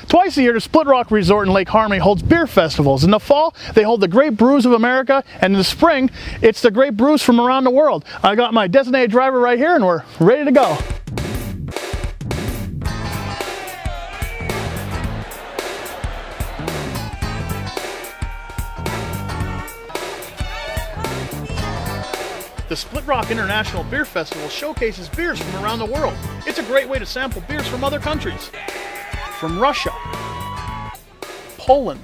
Twice a year, the Split Rock Resort in Lake Harmony holds beer festivals. In the fall, they hold the Great Brews of America, and in the spring, it's the Great Brews from around the world. I got my designated driver right here, and we're ready to go. The Split Rock International Beer Festival showcases beers from around the world. It's a great way to sample beers from other countries. From Russia, Poland,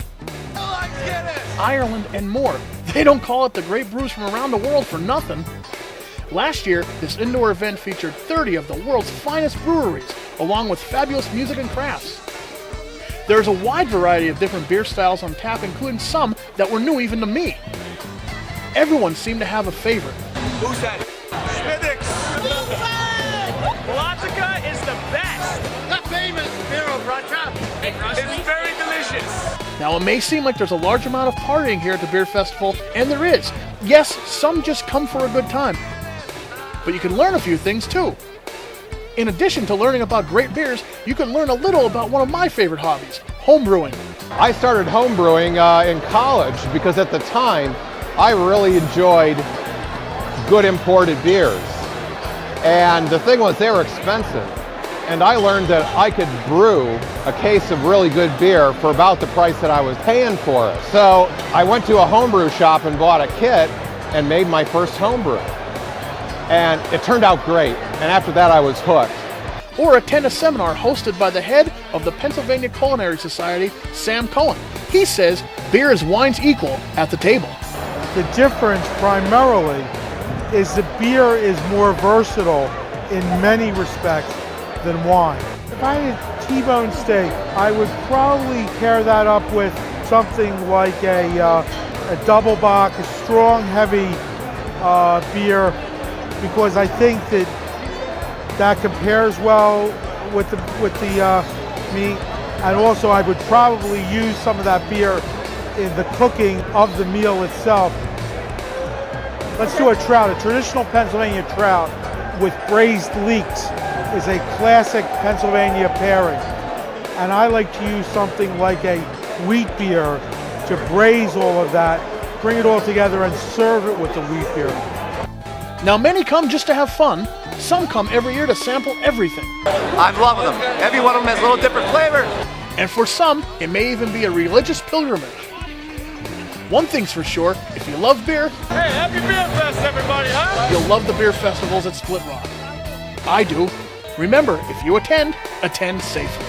Ireland, and more. They don't call it the Great Brews from around the world for nothing. Last year, this indoor event featured 30 of the world's finest breweries, along with fabulous music and crafts. There's a wide variety of different beer styles on tap, including some that were new even to me. Everyone seemed to have a favorite. Who's that? Schmiddix. Blazika is the best. The famous beer of Russia. It's very delicious. Now, it may seem like there's a large amount of partying here at the beer festival, and there is. Yes, some just come for a good time. But you can learn a few things too. In addition to learning about great beers, you can learn a little about one of my favorite hobbies, homebrewing. I started homebrewing in college because at the time I really enjoyed good imported beers. And the thing was, they were expensive. And I learned that I could brew a case of really good beer for about the price that I was paying for it. So I went to a homebrew shop and bought a kit and made my first homebrew. And it turned out great. And after that, I was hooked. Or attend a seminar hosted by the head of the Pennsylvania Culinary Society, Sam Cohen. He says beer is wine's equal at the table. The difference primarily is that beer is more versatile in many respects than wine. If I had a T-bone steak, I would probably pair that up with something like a double bock, a strong, heavy beer, because I think that compares well with the meat. And also, I would probably use some of that beer in the cooking of the meal itself. Let's do a trout. A traditional Pennsylvania trout with braised leeks is a classic Pennsylvania pairing. And I like to use something like a wheat beer to braise all of that, bring it all together and serve it with the wheat beer. Now, many come just to have fun. Some come every year to sample everything. I'm loving them. Every one of them has a little different flavor. And for some, it may even be a religious pilgrimage. One thing's for sure, if you love beer, Hey, happy beer fest, everybody, huh? you'll love the beer festivals at Split Rock. I do. Remember, if you attend safely.